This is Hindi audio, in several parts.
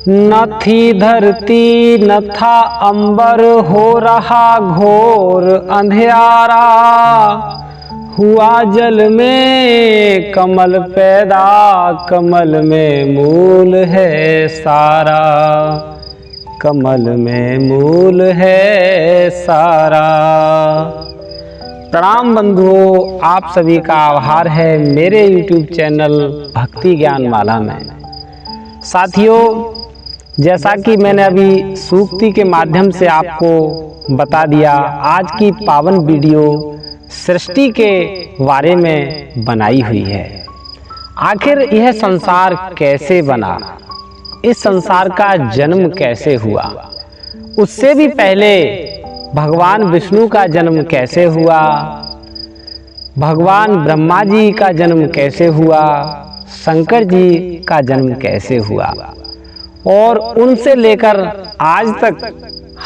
न थी धरती न था अंबर, हो रहा घोर अंधियारा। हुआ जल में कमल पैदा, कमल में मूल है सारा, कमल में मूल है सारा। प्रणाम बंधुओं, आप सभी का आभार है मेरे YouTube चैनल भक्ति ज्ञान माला में। साथियों, जैसा कि मैंने अभी सूक्ति के माध्यम से आपको बता दिया, आज की पावन वीडियो सृष्टि के बारे में बनाई हुई है। आखिर यह संसार कैसे बना, इस संसार का जन्म कैसे हुआ, उससे भी पहले भगवान विष्णु का जन्म कैसे हुआ, भगवान ब्रह्मा जी का जन्म कैसे हुआ, शंकर जी का जन्म कैसे हुआ, और उनसे लेकर आज तक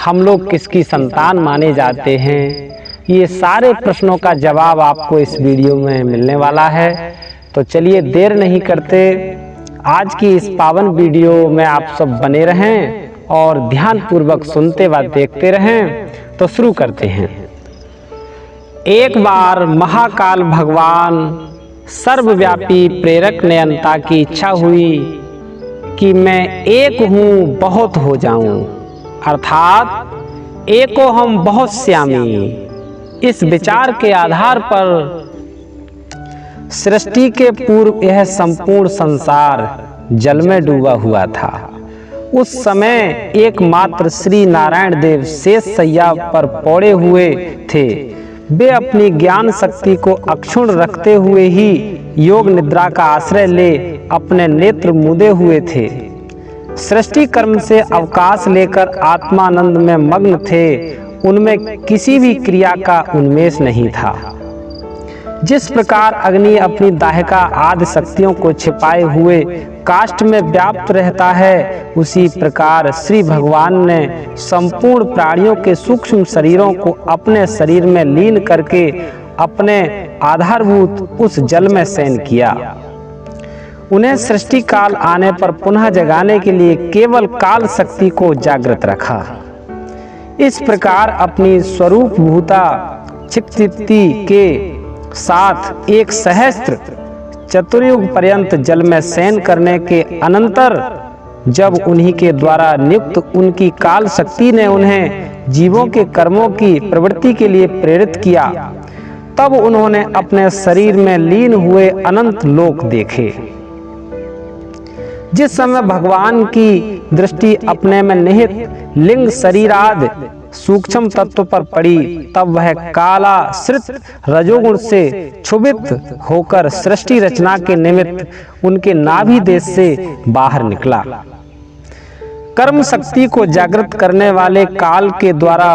हम लोग किसकी संतान माने जाते हैं, ये सारे प्रश्नों का जवाब आपको इस वीडियो में मिलने वाला है। तो चलिए देर नहीं करते, आज की इस पावन वीडियो में आप सब बने रहें और ध्यान पूर्वक सुनते व देखते रहें। तो शुरू करते हैं। एक बार महाकाल भगवान सर्वव्यापी प्रेरक नियंता की इच्छा हुई कि मैं एक हूँ बहुत हो जाऊं, अर्थात एको हम बहुत श्यामी। इस विचार के आधार पर सृष्टि के पूर्व यह संपूर्ण संसार जल में डूबा हुआ था। उस समय एकमात्र श्री नारायण देव शेष शैया पर पड़े हुए थे। वे अपनी ज्ञान शक्ति को अक्षुण्ण रखते हुए ही योग निद्रा का आश्रय ले अपने नेत्र मूंदे हुए थे। सृष्टि कर्म से अवकाश लेकर आत्मानंद में मग्न थे। उनमें किसी भी क्रिया का उन्मेष नहीं था। जिस प्रकार अग्नि अपनी दाहिका आदि शक्तियों को छिपाए हुए काष्ठ में व्याप्त रहता है, उसी प्रकार श्री भगवान ने संपूर्ण प्राणियों के सूक्ष्म शरीरों को अपने शरीर में लीन करके अपने आधारभूत उस जल में शयन किया। उन्हें सृष्टि काल आने पर पुनः जगाने के लिए केवल काल शक्ति को जागृत रखा। इस प्रकार अपनी स्वरूप भूता चित्ती के साथ एक सहस्त्र चतुर्युग पर्यंत जल में शयन करने के अनंतर जब उन्हीं के द्वारा नियुक्त उनकी काल शक्ति ने उन्हें जीवों के कर्मों की प्रवृत्ति के लिए प्रेरित किया, तब उन्होंने अपने शरीर में लीन हुए अनंत लोक देखे। जिस समय भगवान की दृष्टि अपने में निहित लिंग शरीरादि सूक्ष्म तत्व पर पड़ी, तब वह काला श्रित रजोगुण से क्षुभित होकर सृष्टि रचना के निमित्त उनके नाभि देश से बाहर निकला। कर्म शक्ति को जागृत करने वाले काल के द्वारा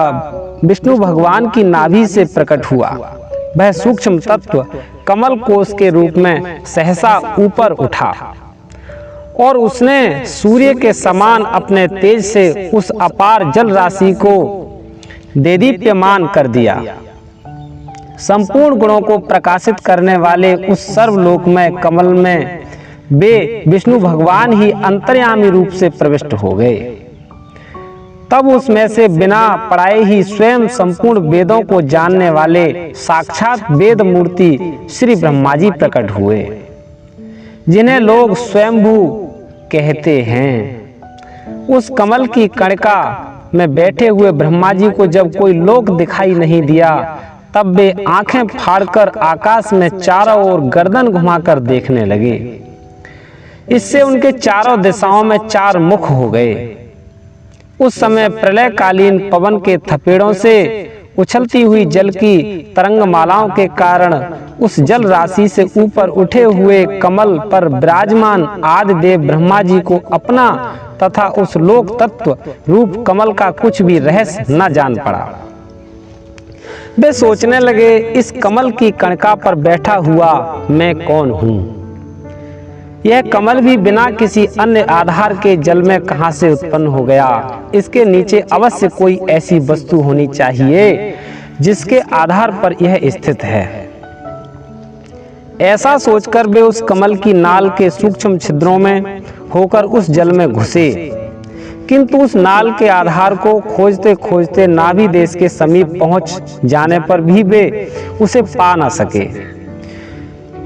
विष्णु भगवान की नाभि से प्रकट हुआ। वह सूक्ष्म तत्व कमल कोश के रूप में सहसा ऊपर उठा और उसने सूर्य के समान अपने तेज से उस अपार जल राशि को देदीप्यमान कर दिया। संपूर्ण गुणों को प्रकाशित करने वाले उस सर्वलोक में कमल में वे विष्णु भगवान ही अंतर्यामी रूप से प्रविष्ट हो गए। तब उसमें से बिना पढ़ाए ही स्वयं संपूर्ण वेदों को जानने वाले साक्षात वेद मूर्ति श्री ब्रह्मा जी प्रकट हुए, जिन्हें लोग स्वयंभू कहते हैं। उस कमल की कणिका में बैठे हुए ब्रह्मा जी को जब कोई लोक दिखाई नहीं दिया, तब वे आंखें फाड़कर आकाश में चारों ओर गर्दन घुमाकर देखने लगे। इससे उनके चारों दिशाओं में चार मुख हो गए। उस समय प्रलयकालीन पवन के थपेड़ों से उछलती हुई जल की तरंगमालाओं के कारण उस जल राशि से ऊपर उठे हुए कमल पर विराजमान आदि देव ब्रह्मा जी को अपना तथा उस लोक तत्व रूप कमल का कुछ भी रहस्य न जान पड़ा। वे सोचने लगे, इस कमल की कणिका पर बैठा हुआ मैं कौन हूँ? यह कमल भी बिना किसी अन्य आधार के जल में कहां से उत्पन्न हो गया? इसके नीचे अवश्य कोई ऐसी वस्तु होनी चाहिए जिसके आधार पर यह स्थित है। ऐसा सोचकर वे उस कमल की नाल के सूक्ष्म छिद्रों में होकर उस जल में घुसे किंतु उस नाल के आधार को खोजते खोजते नाभि देश के समीप पहुंच जाने पर भी वे उसे पा न सके।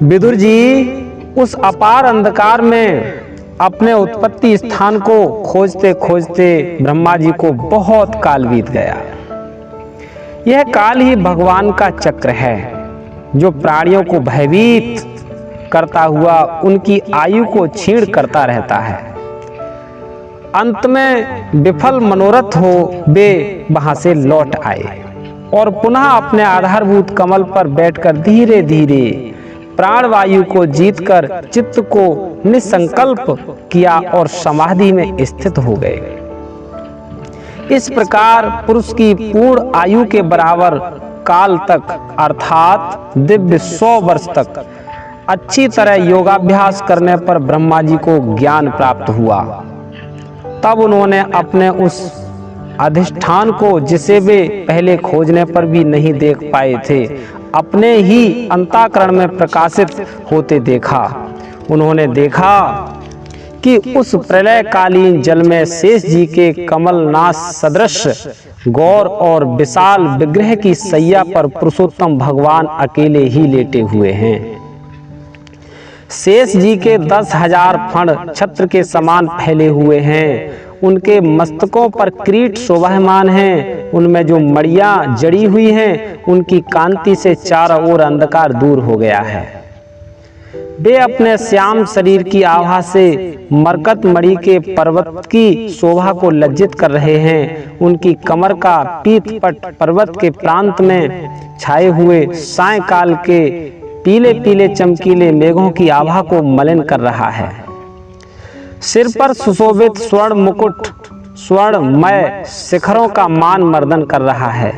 विदुर जी उस अपार अंधकार में अपने उत्पत्ति स्थान को खोजते खोजते ब्रह्मा जी को बहुत काल बीत गया। यह काल ही भगवान का चक्र है जो प्राणियों को भयभीत करता हुआ उनकी आयु को क्षीण करता रहता है। अंत में विफल मनोरथ हो वे वहां से लौट आए और पुनः अपने आधारभूत कमल पर बैठकर धीरे धीरे प्राणवायु को जीतकर चित्त को निसंकल्प किया और समाधि में स्थित हो गए। इस प्रकार पुरुष की पूर्ण आयु के बराबर काल तक अर्थात दिव्य 100 वर्ष तक अच्छी तरह योगाभ्यास करने पर ब्रह्मा जी को ज्ञान प्राप्त हुआ। तब उन्होंने अपने उस अधिष्ठान को जिसे वे पहले खोजने पर भी नहीं देख पाए थे अपने ही अंतःकरण में प्रकाशित होते देखा। उन्होंने देखा कि उस प्रलयकालीन जल में शेष जी के कमलनाथ सदृश गौर और विशाल विग्रह की सैया पर पुरुषोत्तम भगवान अकेले ही लेटे हुए हैं। शेष जी के 10,000 फण छत्र के समान फैले हुए हैं। उनके मस्तकों पर किरीट शोभायमान हैं। उनमें जो मड़ियां जड़ी हुई हैं उनकी कांति से चारों ओर अंधकार दूर हो गया है। वे अपने श्याम शरीर की आभा से मरकत मणि के पर्वत की शोभा को लज्जित कर रहे हैं। उनकी कमर का पीतपट पर्वत के प्रांत में छाए हुए सायंकाल के पीले पीले चमकीले मेघों की आभा को मलिन कर रहा है। सिर पर सुशोभित स्वर्ण मुकुट स्वर्णमय शिखरों का मान मर्दन कर रहा है।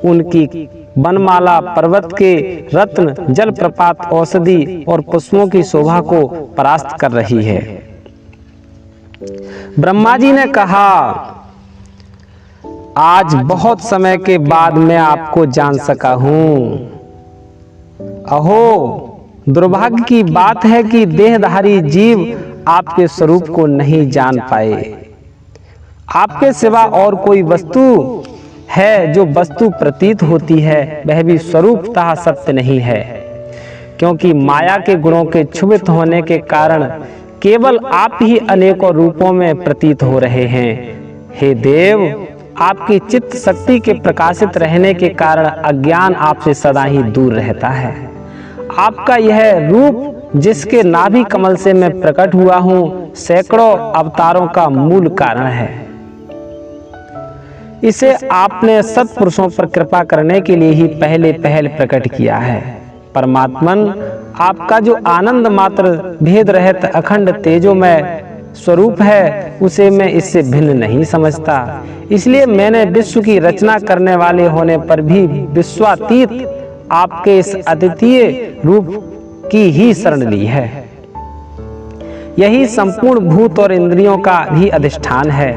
उनकी वनमाला पर्वत के रत्न जलप्रपात औषधि और पुष्पों की शोभा को परास्त कर रही है। ब्रह्मा जी ने कहा, आज बहुत समय के बाद मैं आपको जान सका हूं। अहो, दुर्भाग्य की बात है कि देहधारी जीव आपके स्वरूप को नहीं जान पाए। आपके सिवा और कोई वस्तु है जो वस्तु प्रतीत होती है वह भी स्वरूपतः सत्य नहीं है, क्योंकि माया के गुणों के क्षुभित होने के कारण केवल आप ही अनेकों रूपों में प्रतीत हो रहे हैं। हे देव, आपकी चित्त शक्ति के प्रकाशित रहने के कारण अज्ञान आपसे सदा ही दूर रहता है। आपका यह रूप जिसके नाभि कमल से मैं प्रकट हुआ हूँ सैकड़ों अवतारों का मूल कारण है। इसे आपने सत्पुरुषों पर कृपा करने के लिए ही पहले प्रकट किया है। परमात्मन, आपका जो आनंद मात्र भेद रहित अखंड तेजोमय स्वरूप है उसे मैं इससे भिन्न नहीं समझता। इसलिए मैंने विश्व की रचना करने वाले होने पर भी विश्वातीत आपके इस अद्वितीय रूप की ही शरण ली है। यही संपूर्ण भूत और इंद्रियों का भी अधिष्ठान है।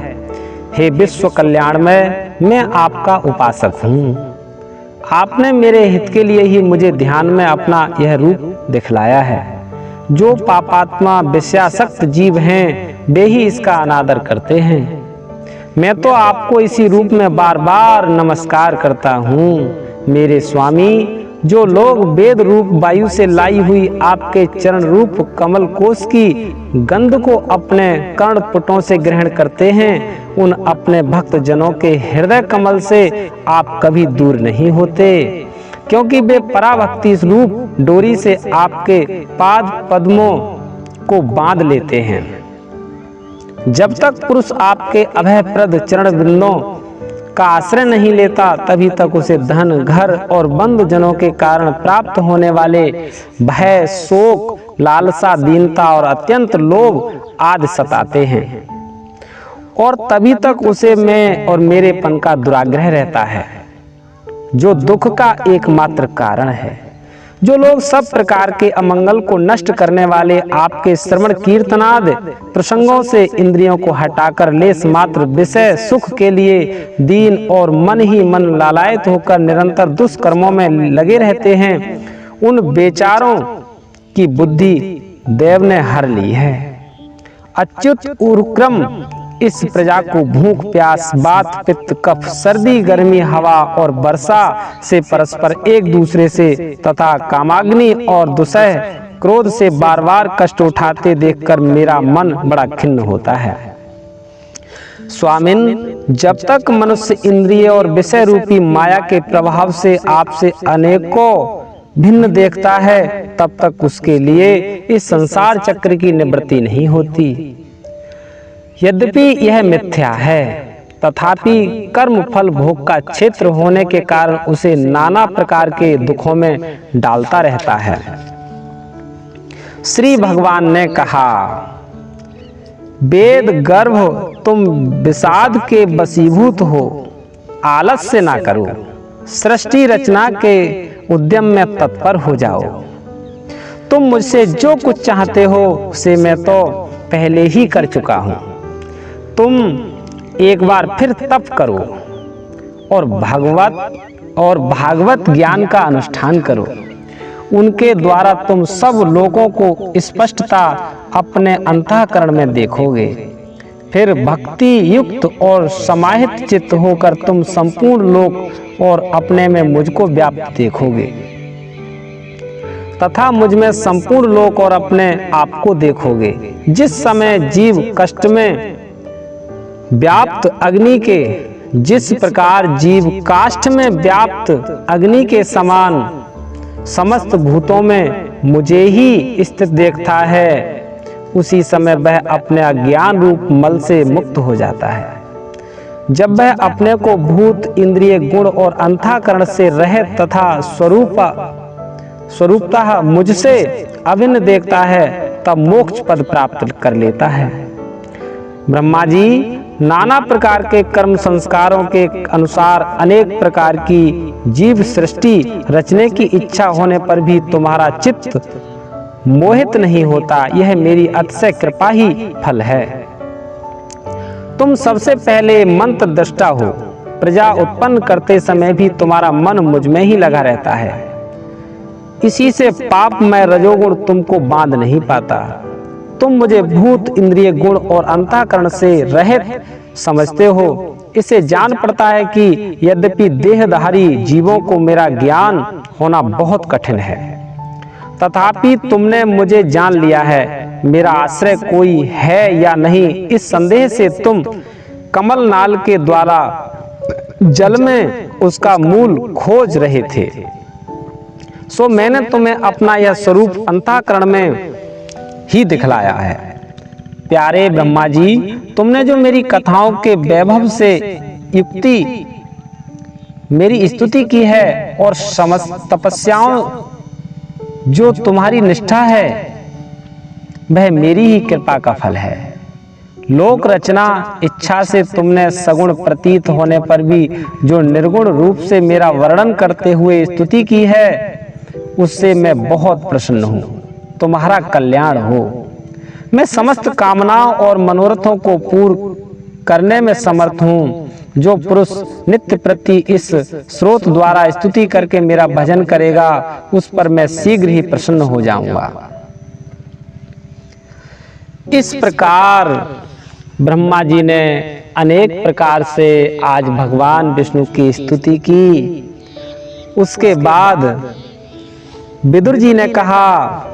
हे विश्व कल्याणमय, मैं आपका उपासक हूँ। आपने मेरे हित के लिए ही मुझे ध्यान में अपना यह रूप दिखलाया है। जो पापात्मा विषयासक्त जीव हैं वे ही इसका अनादर करते हैं। मैं तो आपको इसी रूप में बार बार नमस्कार करता हूँ। मेरे स्वामी, जो लोग वेद रूप वायु से लाई हुई आपके चरण रूप कमल कोश की गंध को अपने कर्णपुटों से ग्रहण करते हैं, उन अपने भक्त जनों के हृदय कमल से आप कभी दूर नहीं होते, क्योंकि वे पराभक्ति रूप डोरी से आपके पाद पद्मों को बांध लेते हैं। जब तक पुरुष आपके अभयप्रद चरण बिंदों का आश्रय नहीं लेता तभी तक उसे धन, घर और बंधु जनों के कारण प्राप्त होने वाले भय, शोक, लालसा, दीनता और अत्यंत लोभ आदि सताते हैं, और तभी तक उसे मैं और मेरेपन का दुराग्रह रहता है, जो दुख का एकमात्र कारण है। जो लोग सब प्रकार के अमंगल को नष्ट करने वाले आपके श्रवण कीर्तनाद प्रसंगों से इंद्रियों को हटाकर लेस मात्र विषय सुख के लिए दीन और मन ही मन लालायित होकर निरंतर दुष्कर्मों में लगे रहते हैं, उन बेचारों की बुद्धि देव ने हर ली है। अच्युत उर्क्रम इस प्रजा को भूख प्यास वात पित्त कफ सर्दी गर्मी हवा और वर्षा से परस्पर एक दूसरे से तथा कामाग्नि और दुसह क्रोध से बार बार कष्ट उठाते देखकर मेरा मन बड़ा खिन्न होता है। स्वामिन, जब तक मनुष्य इंद्रिय और विषय रूपी माया के प्रभाव से आपसे अनेकों भिन्न देखता है, तब तक उसके लिए इस संसार चक्र की निवृत्ति नहीं होती। यद्यपि यह मिथ्या है, तथापि कर्म फल भोग का क्षेत्र होने के कारण उसे नाना प्रकार के दुखों में डालता रहता है। श्री भगवान ने कहा, वेद गर्भ तुम विषाद के वशीभूत हो, आलस्य ना करो, सृष्टि रचना के उद्यम में तत्पर हो जाओ। तुम मुझसे जो कुछ चाहते हो उसे मैं तो पहले ही कर चुका हूं। तुम एक बार फिर तप करो और भागवत ज्ञान का अनुष्ठान करो। उनके द्वारा तुम सब लोगों को स्पष्टता अपने अंतःकरण में देखोगे। फिर भक्ति युक्त और समाहित चित्त होकर तुम संपूर्ण लोक और अपने में मुझको व्याप्त देखोगे तथा मुझ में संपूर्ण लोक और अपने आप को देखोगे। जिस समय जीव कष्ट में व्याप्त अग्नि के, जिस प्रकार जीव काष्ठ में व्याप्त अग्नि के समान समस्त भूतों में मुझे ही स्थित देखता है, उसी समय वह अपने अज्ञान रूप मल से मुक्त हो जाता है। जब वह अपने को भूत इंद्रिय गुण और अंतःकरण से रहित तथा स्वरूपतः मुझसे अभिन्न देखता है, तब मोक्ष पद प्राप्त कर लेता है। ब्रह्मा जी, नाना प्रकार के कर्म संस्कारों के अनुसार अनेक प्रकार की जीव सृष्टि रचने की इच्छा होने पर भी तुम्हारा चित्त मोहित नहीं होता, यह मेरी अतिशय कृपा ही फल है। तुम सबसे पहले मंत्र दृष्टा हो, प्रजा उत्पन्न करते समय भी तुम्हारा मन मुझ में ही लगा रहता है। इसी से पापमय रजोगुण तुमको बांध नहीं पाता। तुम मुझे भूत इंद्रिय गुण और अंतःकरण से रहित समझते हो। इसे जान पड़ता है कि यद्यपि देहधारी जीवों को मेरा ज्ञान होना बहुत कठिन है, तथापि तुमने मुझे जान लिया है। मेरा आश्रय कोई है या नहीं, इस संदेह से तुम कमल नाल के द्वारा जल में उसका मूल खोज रहे थे। सो मैंने तुम्हें अपना यह स्वरूप अंतःकरण में ही दिखलाया है। प्यारे ब्रह्मा जी, तुमने जो मेरी कथाओं के वैभव से युक्ति मेरी स्तुति की है और समस्त तपस्याओं जो तुम्हारी निष्ठा है, वह मेरी ही कृपा का फल है। लोक रचना इच्छा से तुमने सगुण प्रतीत होने पर भी जो निर्गुण रूप से मेरा वर्णन करते हुए स्तुति की है, उससे मैं बहुत प्रसन्न हूँ। तुम्हारा कल्याण हो। मैं समस्त कामनाओं और मनोरथों को पूर्ण करने में समर्थ हूँ। जो पुरुष नित्य प्रति इस स्रोत द्वारा स्तुति करके मेरा भजन करेगा, उस पर मैं शीघ्र ही प्रसन्न हो जाऊंगा। इस प्रकार ब्रह्मा जी ने अनेक प्रकार से आज भगवान विष्णु की स्तुति की। उसके बाद विदुर जी ने कहा,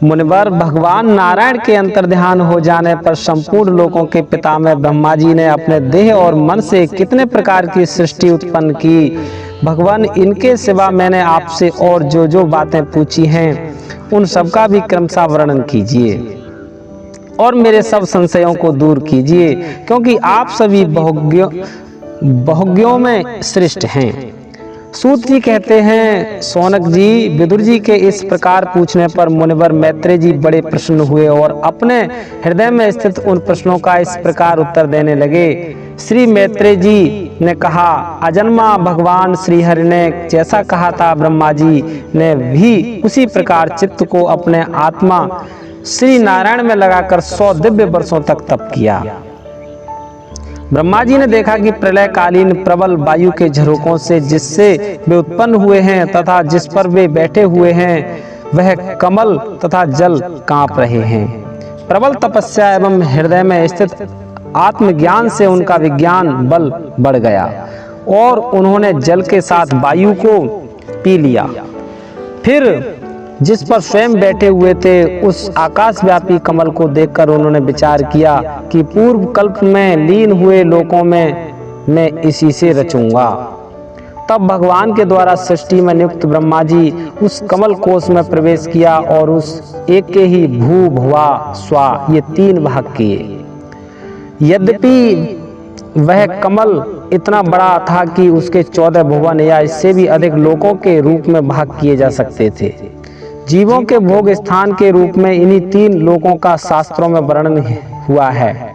मुनिवर, भगवान नारायण के अंतर्ध्यान हो जाने पर संपूर्ण लोकों के पितामह ब्रह्मा जी ने अपने देह और मन से कितने प्रकार की सृष्टि उत्पन्न की। भगवान, इनके सिवा मैंने आपसे और जो जो बातें पूछी हैं, उन सबका भी क्रमशः वर्णन कीजिए और मेरे सब संशयों को दूर कीजिए, क्योंकि आप सभी बहुज्ञों में श्रेष्ठ हैं। सूत जी कहते हैं, सौनक जी, विदुर जी के इस प्रकार पूछने पर मुनिवर मैत्रेय जी बड़े प्रसन्न हुए और अपने हृदय में स्थित उन प्रश्नों का इस प्रकार उत्तर देने लगे। श्री मैत्रेय जी ने कहा, अजन्मा भगवान श्री हरि ने जैसा कहा था, ब्रह्मा जी ने भी उसी प्रकार चित्त को अपने आत्मा श्री नारायण में लगाकर 100 दिव्य वर्षों तक तप किया। ब्रह्मा जी ने देखा कि प्रलयकालीन प्रबल वायु के झरोकों से जिससे वे उत्पन्न हुए हैं तथा जिस पर वे बैठे हुए हैं, वह कमल तथा जल कांप रहे हैं। प्रबल तपस्या एवं हृदय में स्थित आत्मज्ञान से उनका विज्ञान बल बढ़ गया और उन्होंने जल के साथ वायु को पी लिया। फिर जिस पर स्वयं बैठे हुए थे उस आकाशव्यापी कमल को देखकर उन्होंने विचार किया कि पूर्व कल्प में लीन हुए लोकों में मैं इसी से रचूंगा। तब भगवान के द्वारा सृष्टि में नियुक्त ब्रह्मा जी उस कमल कोश में प्रवेश किया और उस एक के ही भू भुवा स्वा ये 3 भाग किए। यद्यपि वह कमल इतना बड़ा था कि उसके 14 भुवन या इससे भी अधिक लोकों के रूप में भाग किए जा सकते थे। जीवों के भोग स्थान के रूप में इन्हीं 3 लोकों का शास्त्रों में वर्णन हुआ है।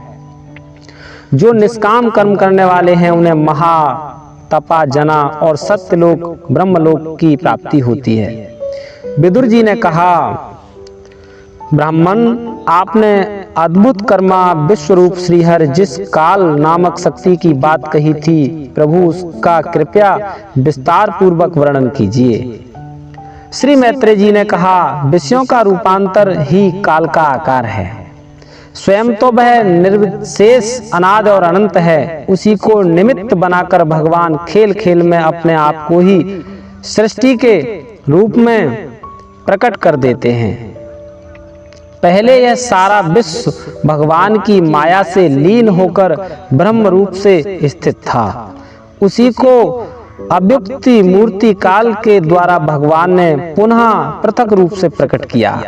जो निष्काम कर्म करने वाले हैं उन्हें महा तपा जना और सत्यलोक ब्रह्मलोक की प्राप्ति होती है। विदुर जी ने कहा, ब्राह्मण, आपने अद्भुत कर्मा विश्वरूप श्रीहर जिस काल नामक शक्ति की बात कही थी, प्रभु उसका कृपया विस्तार पूर्वक वर्णन कीजिए। श्री मैत्रेय जी ने कहा, विषयों का रूपांतर ही काल का आकार है। स्वयं तो वह निर्विशेष अनाद और अनंत है। उसी को निमित्त बनाकर भगवान खेल खेल में अपने आप को ही सृष्टि के रूप में प्रकट कर देते हैं। पहले यह सारा विश्व भगवान की माया से लीन होकर ब्रह्म रूप से स्थित था। उसी को अव्युक्ति मूर्ति काल के द्वारा भगवान ने पुनः पृथक रूप से प्रकट किया।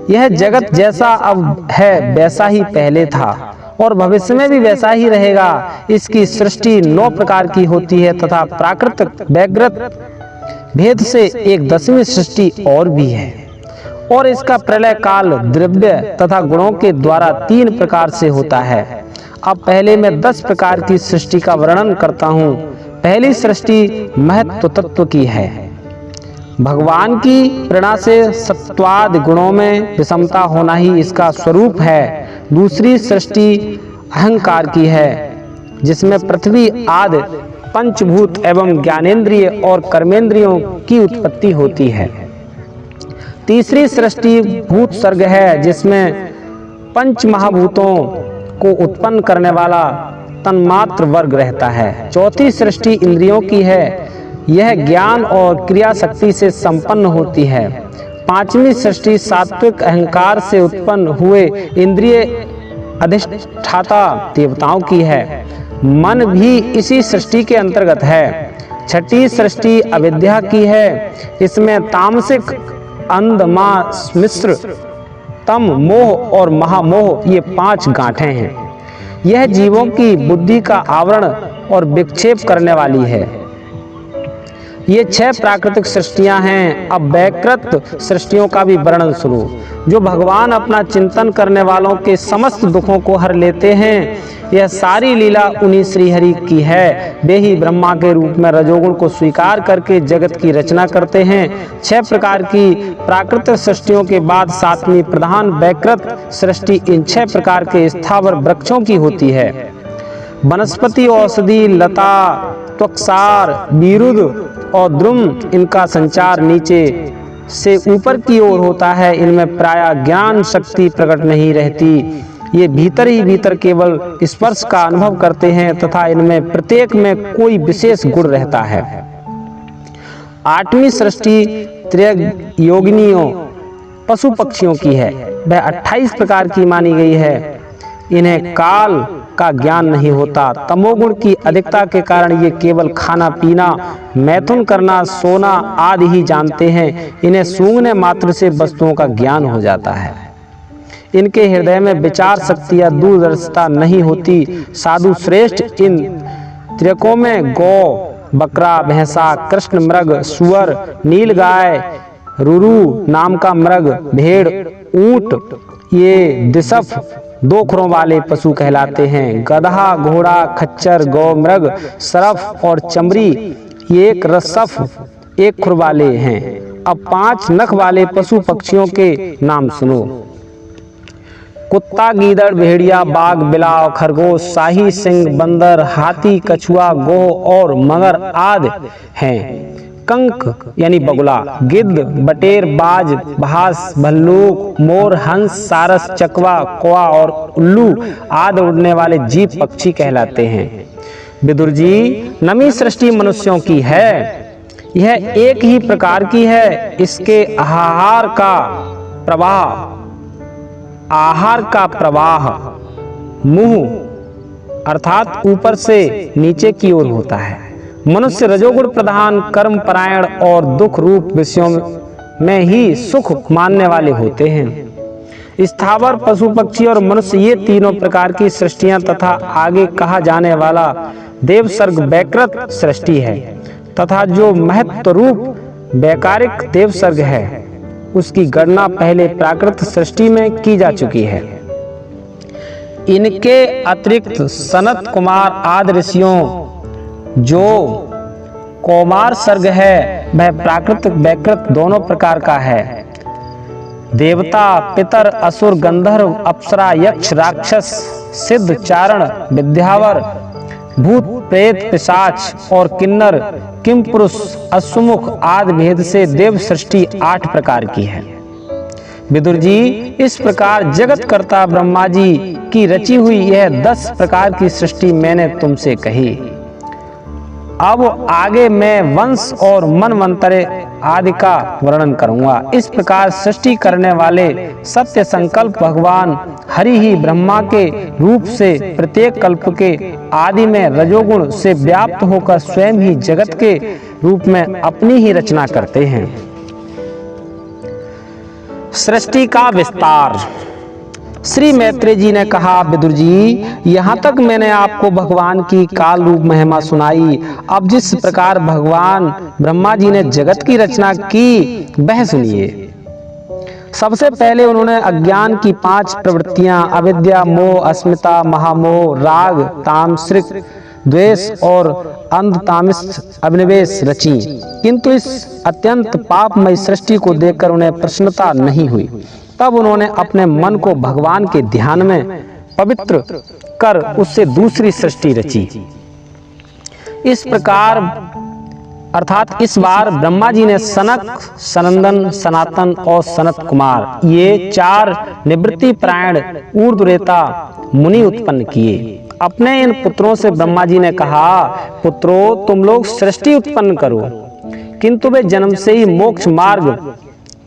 यह जगत जैसा अब है वैसा ही पहले था और भविष्य में भी वैसा ही रहेगा। इसकी सृष्टि 9 प्रकार की होती है तथा प्राकृतिक वैकृत भेद से एक 10वीं सृष्टि और भी है और इसका प्रलय काल द्रव्य तथा गुणों के द्वारा 3 प्रकार से होता है। अब पहले मैं 10 प्रकार की सृष्टि का वर्णन करता हूँ। पहली सृष्टि महत्व तत्व की है। भगवान की प्रेरणा से सत्वाद गुणों में विषमता होना ही इसका स्वरूप है। दूसरी सृष्टि अहंकार की है, जिसमें पृथ्वी आदि पंचभूत एवं ज्ञानेंद्रिय और कर्मेंद्रियों की उत्पत्ति होती है। तीसरी सृष्टि भूत सर्ग है, जिसमें पंच महाभूतों को उत्पन्न करने वाला तन्मात्र वर्ग रहता है। चौथी सृष्टि इंद्रियों की है, यह ज्ञान और क्रिया शक्ति से संपन्न होती है। पांचवी सृष्टि सात्विक अहंकार से उत्पन्न हुए इंद्रिय अधिष्ठाता देवताओं की है। मन भी इसी सृष्टि के अंतर्गत है। छठी सृष्टि अविद्या की है। इसमें तामसिक अंध मिश्र तम मोह और महामोह ये 5 गांठें हैं। यह जीवों की बुद्धि का आवरण और विक्षेप करने वाली है। ये 6 प्राकृतिक सृष्टियां हैं। अब वैकृत सृष्टियों का भी वर्णन शुरू। जो भगवान अपना चिंतन करने वालों के समस्त दुखों को हर लेते हैं। यह सारी लीला उन्हीं श्रीहरि की है। वे ही ब्रह्मा के रूप में रजोगुण को स्वीकार करके जगत की रचना करते हैं। 6 प्रकार की प्राकृतिक सृष्टियों के बाद 7वीं प्रधान वैकृत सृष्टि इन 6 प्रकार के स्थावर वृक्षों की होती है। वनस्पति, औषधि, लता, त्वक्सार, विरुद्ध और द्रुम, इनका संचार नीचे से ऊपर की ओर होता है। इनमें प्रायः ज्ञान शक्ति प्रकट नहीं रहती। ये भीतर ही भीतर केवल स्पर्श का अनुभव करते हैं तथा इनमें प्रत्येक में कोई विशेष गुण रहता है। 8वीं सृष्टि त्रययोगिनियों पशु पक्षियों की है। वह 28 प्रकार की मानी गई है। इन्हें काल का ज्ञान नहीं होता। तमोगुण की अधिकता के कारण ये केवल खाना पीना, मैथुन करना, सोना आदि ही जानते हैं। इन्हें सूंघने मात्र से वस्तुओं का ज्ञान हो जाता है। इनके हृदय में विचार शक्ति या दूरदर्शिता नहीं होती। साधु श्रेष्ठ इन त्रिकों में गौ, बकरा, भैंसा, कृष्ण मृग, सुअर, नील गाय, रुरु नाम का मृग, भेड़, ऊंट, ये दिसफ 2 खुरों वाले पशु कहलाते हैं। गधा, घोड़ा, खच्चर, गौ, मृग, सरफ और चमरी ये एक रसफ 1 खुर वाले हैं। अब 5 नख वाले पशु पक्षियों के नाम सुनो। कुत्ता, गीदड़, भेड़िया, बाघ, बिलाव, खरगोश, शाही सिंह, बंदर, हाथी, कछुआ, गोह और मगर आदि हैं। कंक यानी बगुला, गिद्ध, बटेर, बाज, भास, भल्लूक, मोर, हंस, सारस, चकवा, कौवा और उल्लू आदि उड़ने वाले जीव पक्षी कहलाते हैं। विदुर जी, नवी सृष्टि मनुष्यों की है। यह एक ही प्रकार की है। इसके आहार का प्रवाह मुंह अर्थात ऊपर से नीचे की ओर होता है। मनुष्य रजोगुण प्रधान, कर्म परायण और दुख रूप विषयों में ही सुख मानने वाले होते हैं। स्थावर, पशु, पक्षी और मनुष्य ये तीनों प्रकार की सृष्टियां तथा आगे कहा जाने वाला देवसर्ग वैकृत सृष्टि है तथा जो महत्व रूप वैकारिक देवसर्ग है उसकी गणना पहले प्राकृत सृष्टि में की जा चुकी है। इनके अतिरिक्त सनत कुमार आदि ऋषियों जो कौमार सर्ग है वह प्राकृतिक वैकृत दोनों प्रकार का है। देवता, पितर, असुर, गंधर्व, अप्सरा, यक्ष, राक्षस, सिद्ध, चारण, विद्यावर, भूत, प्रेत, पिशाच और किन्नर, किम पुरुष, अश्वमुख आदि भेद से देव सृष्टि 8 प्रकार की है। विदुर जी, इस प्रकार जगत कर्ता ब्रह्मा जी की रची हुई यह 10 प्रकार की सृष्टि मैंने तुमसे कही। अब आगे मैं वंश और मनवंतरे आदि का वर्णन करूंगा। इस प्रकार सृष्टि करने वाले सत्य संकल्प भगवान हरि ही ब्रह्मा के रूप से प्रत्येक कल्प के आदि में रजोगुण से व्याप्त होकर स्वयं ही जगत के रूप में अपनी ही रचना करते हैं। सृष्टि का विस्तार। श्री मैत्रेय जी ने कहा, विदुर जी, यहाँ तक मैंने आपको भगवान की काल रूप महिमा सुनाई। अब जिस प्रकार भगवान ब्रह्मा जी ने जगत की रचना की वह सुनिए। सबसे पहले उन्होंने अज्ञान की 5 प्रवृत्तियां अविद्या, मोह, अस्मिता, महामोह, राग, तामसिक, द्वेष और अंधतामिष्ठ अभिनिवेश रची। किंतु इस अत्यंत पापमय सृष्टि को देखकर उन्हें प्रसन्नता नहीं हुई। तब उन्होंने अपने मन को भगवान के ध्यान में पवित्र कर उससे दूसरी सृष्टि रची। इस प्रकार अर्थात इस बार ब्रह्मा जी ने सनक, सनंदन, सनातन और सनत कुमार ये 4 निवृत्ति प्रायण ऊर्ध्वरेता मुनि उत्पन्न किए। अपने इन पुत्रों से ब्रह्मा जी ने कहा, पुत्रों, तुम लोग सृष्टि उत्पन्न करो। किंतु वे जन्म से ही मोक्ष मार्ग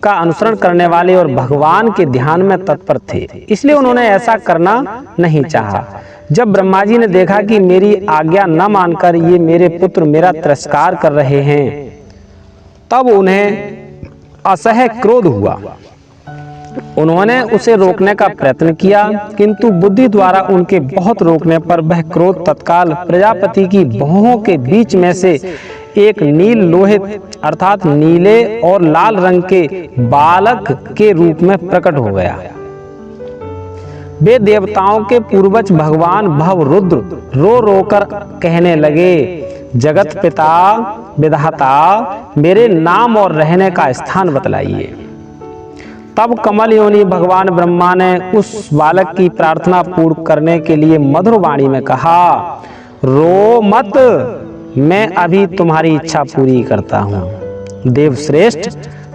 का अनुसरण करने वाले और भगवान के ध्यान में तत्पर थे, इसलिए उन्होंने ऐसा करना नहीं चाहा। जब ब्रह्मा जी ने देखा कि मेरी आज्ञा न मानकर ये मेरे पुत्र मेरा तिरस्कार कर रहे हैं, तब उन्हें असह्य क्रोध हुआ। उन्होंने उसे रोकने का प्रयत्न किया, किंतु बुद्धि द्वारा उनके बहुत रोकने पर वह क्रोध तत्काल प्रजापति की भौहों के बीच में से एक नील लोहित अर्थात नीले और लाल रंग के बालक के रूप में प्रकट हो गया। वे देवताओं के पूर्वज भगवान भव रुद्र रो रो कर कहने लगे, जगत पिता विधाता, मेरे नाम और रहने का स्थान बतलाइए। तब कमल योनि भगवान ब्रह्मा ने उस बालक की प्रार्थना पूर्ण करने के लिए मधुर वाणी में कहा, रो मत, मैं अभी तुम्हारी इच्छा पूरी करता हूँ। देवश्रेष्ठ,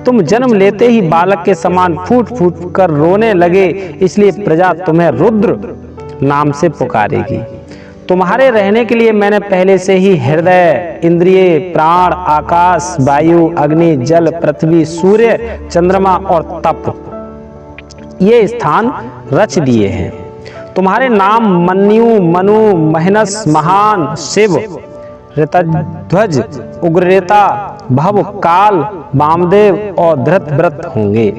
तुम जन्म लेते ही बालक के समान फूट फूट कर रोने लगे, इसलिए प्रजा तुम्हें रुद्र नाम से पुकारेगी। तुम्हारे रहने के लिए मैंने पहले से ही हृदय, इंद्रिय, प्राण, आकाश, वायु, अग्नि, जल, पृथ्वी, सूर्य, चंद्रमा और तप ये स्थान रच दिए हैं। तुम्हारे नाम मन्यु, मनु, महनस, महान, शिव, ऋतध्वज, उग्ररेता, भव, काल, वामदेव और धृतव्रत होंगे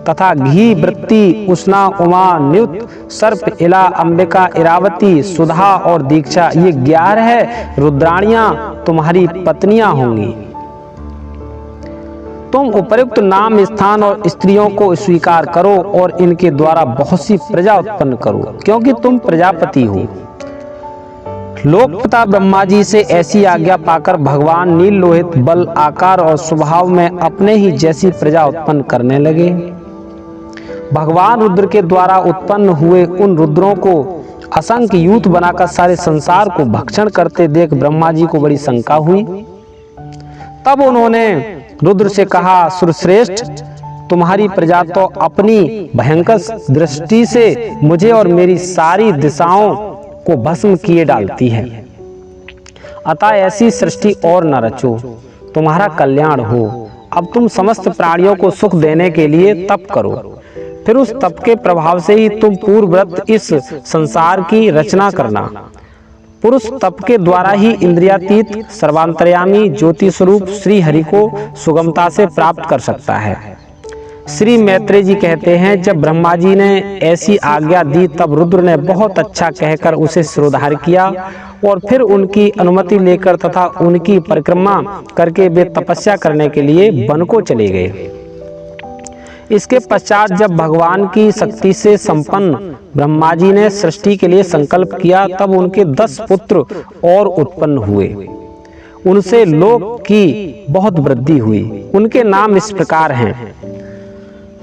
तथा घी, वृत्ति, उष्णा, उमा, न्युत, सर्प, इला, अंबिका, इरावती, सुधा और दीक्षा ये 11 रुद्राणियां तुम्हारी पत्नियां होंगी। तुम उपयुक्त नाम, स्थान और स्त्रियों को स्वीकार करो और इनके द्वारा बहुत सी प्रजा उत्पन्न करो, क्योंकि तुम प्रजापति हो। लोकपिता ब्रह्मा जी से ऐसी आज्ञा पाकर भगवान नील लोहित बल, आकार और स्वभाव में अपने ही जैसी प्रजा उत्पन्न करने लगे। भगवान रुद्र के द्वारा उत्पन्न हुए उन रुद्रों को असंख्य यूथ बनाकर सारे संसार को भक्षण करते देख ब्रह्मा जी को बड़ी शंका हुई। तब उन्होंने रुद्र से कहा, सुरश्रेष्ठ, तुम्हारी प्रजा तो अपनी भयंकर दृष्टि से मुझे और मेरी सारी दिशाओं को भस्म किए डालती है। अतः ऐसी सृष्टि और न रचो, तुम्हारा कल्याण हो। अब तुम समस्त प्राणियों को सुख देने के लिए तप करो, फिर उस तप के प्रभाव से ही तुम पूर्ववत इस संसार की रचना करना। पुरुष तप के द्वारा ही इंद्रियातीत सर्वांतर्यामी ज्योति स्वरूप श्री हरि को सुगमता से प्राप्त कर सकता है। श्री मैत्रेय जी कहते हैं, जब ब्रह्मा जी ने ऐसी आज्ञा दी तब रुद्र ने बहुत अच्छा कहकर उसे शिरोधार्य किया और फिर उनकी अनुमति लेकर तथा उनकी परिक्रमा करके वे तपस्या करने के लिए वन को चले गए। इसके पश्चात जब भगवान की शक्ति से संपन्न ब्रह्मा जी ने सृष्टि के लिए संकल्प किया तब उनके 10 पुत्र और उत्पन्न हुए। उनसे लोक की बहुत वृद्धि हुई। उनके नाम इस प्रकार हैं,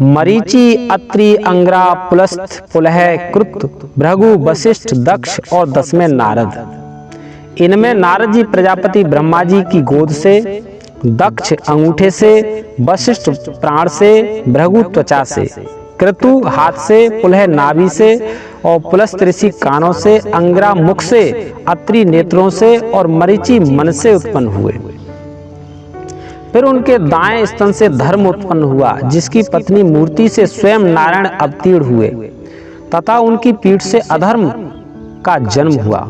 मरीचि, अत्रि, अंग्रा, पुलस्थ, पुलह, कृत, भृगु, वशिष्ठ, दक्ष और 10वें नारद। इनमें नारद जी प्रजापति ब्रह्मा जी की गोद से, दक्ष अंगूठे से, वशिष्ठ प्राण से, भृगु त्वचा से, क्रतु हाथ से, पुलह नाभि से और पुलस्थ ऋषि कानों से, अंग्रा मुख से, अत्रि नेत्रों से और मरीचि मन से उत्पन्न हुए। फिर उनके दाएं स्तन से धर्म उत्पन्न हुआ, जिसकी पत्नी मूर्ति से स्वयं नारायण अवतीर्ण हुए, तथा उनकी पीठ से अधर्म का जन्म हुआ।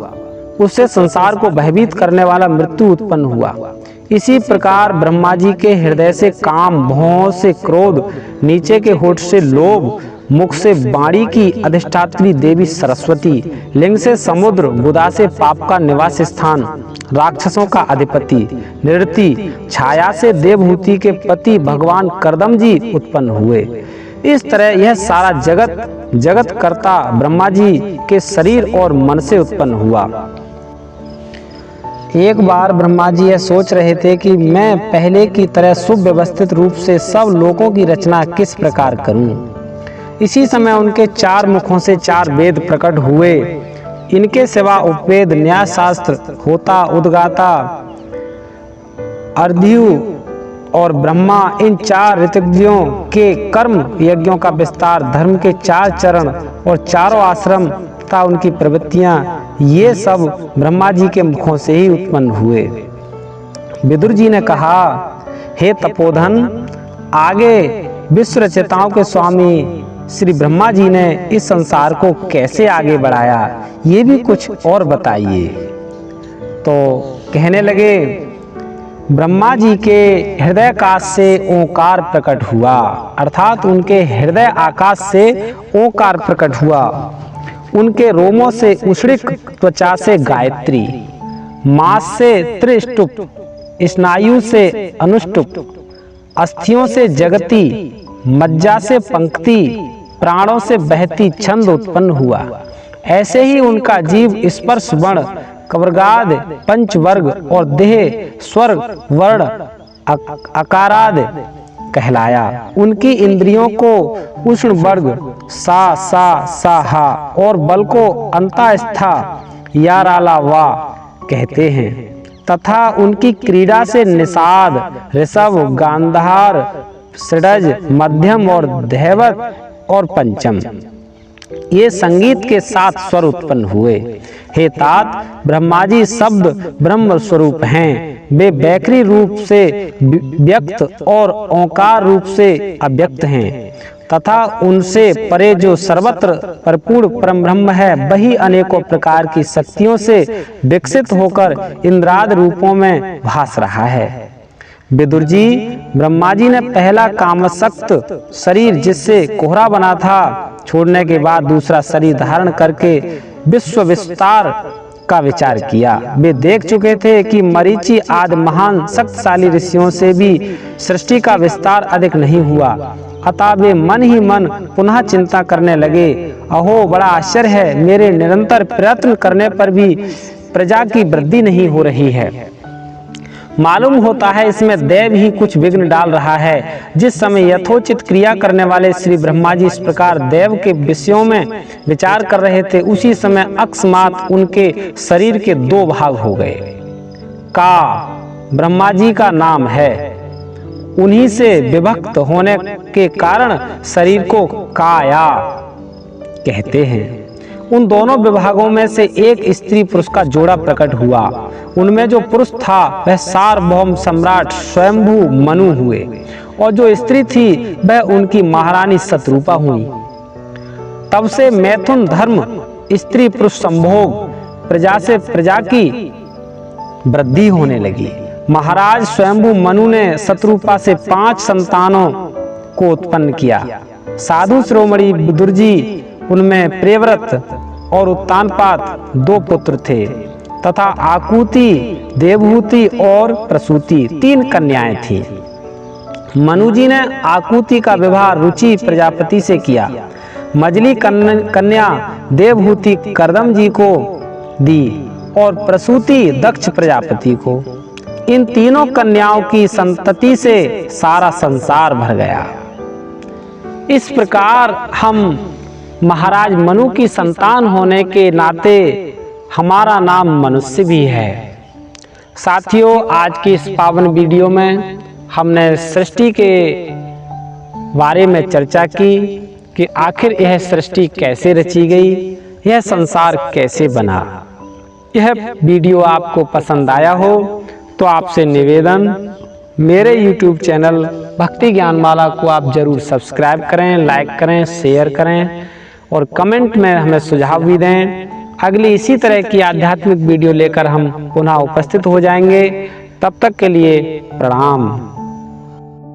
उससे संसार को भयभीत करने वाला मृत्यु उत्पन्न हुआ। इसी प्रकार ब्रह्मा जी के हृदय से काम, भौं से क्रोध, नीचे के होठ से लोभ, मुख से वाणी की अधिष्ठात्री देवी सरस्वती, लिंग से समुद्र, गुदा से पाप का निवास स्थान, राक्षसों का अधिपति निरति, छाया से देवहूति के पति भगवान करदम जी उत्पन्न हुए। इस तरह यह सारा जगत कर्ता ब्रह्मा जी के शरीर और मन से उत्पन्न हुआ। एक बार ब्रह्मा जी यह सोच रहे थे कि मैं पहले की तरह सुव्यवस्थित रूप से सब लोकों की रचना किस प्रकार करूं। इसी समय उनके 4 मुखों से 4 वेद प्रकट हुए। इनके सिवा उपवेद, न्याय शास्त्र, होता, उद्गाता, अर्ध्यु और ब्रह्मा, इन 4 ऋतज्ञों के कर्म यज्ञों का विस्तार, धर्म के 4 चरण और चारों आश्रम तथा उनकी प्रवृत्तियां, ये सब ब्रह्मा जी के मुखों से ही उत्पन्न हुए। विदुर जी ने कहा, हे तपोधन, आगे विश्व रचयिताओं के स्वामी श्री ब्रह्मा जी ने इस संसार को कैसे आगे बढ़ाया, ये भी कुछ और बताइए। तो कहने लगे, ब्रह्मा जी के हृदय आकाश से ओंकार प्रकट हुआ, अर्थात उनके हृदय आकाश से ओंकार प्रकट हुआ। उनके रोमों से उष्णिक, त्वचा से गायत्री, मांस से त्रिष्टुप, स्नायु से अनुष्टुप, अस्थियों से जगती, मज्जा से पंक्ति, प्राणों से बहती छंद उत्पन्न हुआ। ऐसे ही उनका जीव स्पर्श वर्ण, कवर्गाद, पंचवर्ग और देह स्वर्ग वर्ण अकाराद कहलाया। उनकी इंद्रियों को उष्ण वर्ग सा सा सा हा और बल को अंतास्था या राला वा कहते हैं, तथा उनकी क्रीड़ा से निषाद, ऋषभ, गांधार, षडज, मध्यम और दैवत और पंचम, ये संगीत के 7 स्वर उत्पन्न हुए। हे तात, ब्रह्मा जी शब्द ब्रह्म स्वरूप हैं। वे बैखरी रूप से व्यक्त और ओंकार रूप से अव्यक्त हैं, तथा उनसे परे जो सर्वत्र परिपूर्ण परम ब्रह्म है, वही अनेकों प्रकार की शक्तियों से विकसित होकर इंद्राद रूपों में भास रहा है। विदुर जी, ब्रह्मा जी ने पहला कामशक्त शरीर, जिससे कोहरा बना था, छोड़ने के बाद दूसरा शरीर धारण करके विश्व विस्तार का विचार किया। वे देख चुके थे कि मरीचि आदि महान शक्तिशाली ऋषियों से भी सृष्टि का विस्तार अधिक नहीं हुआ। अतः वे मन ही मन पुनः चिंता करने लगे, अहो बड़ा आश्चर्य है, मेरे निरंतर प्रयत्न करने पर भी प्रजा की वृद्धि नहीं हो रही है। मालूम होता है इसमें देव ही कुछ विघ्न डाल रहा है। जिस समय यथोचित क्रिया करने वाले श्री ब्रह्मा जी इस प्रकार देव के विषयों में विचार कर रहे थे, उसी समय अकस्मात उनके शरीर के 2 भाग हो गए। का ब्रह्मा जी का नाम है। उन्हीं से विभक्त होने के कारण शरीर को काया कहते हैं। उन दोनों विभागों में से एक स्त्री पुरुष का जोड़ा प्रकट हुआ। उनमें जो पुरुष था वह सार्वभौम सम्राट स्वयंभू मनु हुए, और जो स्त्री थी वह उनकी महारानी शत्रुपा हुई। तब से मैथुन धर्म, स्त्री पुरुष संभोग, प्रजा से प्रजा की वृद्धि होने लगी। महाराज स्वयंभू मनु ने शत्रुपा से 5 संतानों को उत्पन्न किया। साधु शिरोमणि विदुर जी, उनमें प्रियव्रत और उत्तानपाद 2 पुत्र थे, तथा आकुति, देवहूति और प्रसूति 3 कन्याएं थीं। मनु जी ने आकुति का विवाह रुचि प्रजापति से किया। मजली कन्या देवहूति करदम जी को दी और प्रसूति दक्ष प्रजापति को। इन तीनों कन्याओं की संतति से सारा संसार भर गया। इस प्रकार हम महाराज मनु की संतान होने के नाते हमारा नाम मनुष्य भी है। साथियों, आज की इस पावन वीडियो में हमने सृष्टि के बारे में चर्चा की कि आखिर यह सृष्टि कैसे रची गई, यह संसार कैसे बना। यह वीडियो आपको पसंद आया हो तो आपसे निवेदन, मेरे YouTube चैनल भक्ति ज्ञानमाला को आप जरूर सब्सक्राइब करें, लाइक करें, शेयर करें और कमेंट में हमें सुझाव भी दें। अगली इसी तरह की आध्यात्मिक वीडियो लेकर हम पुनः उपस्थित हो जाएंगे। तब तक के लिए प्रणाम।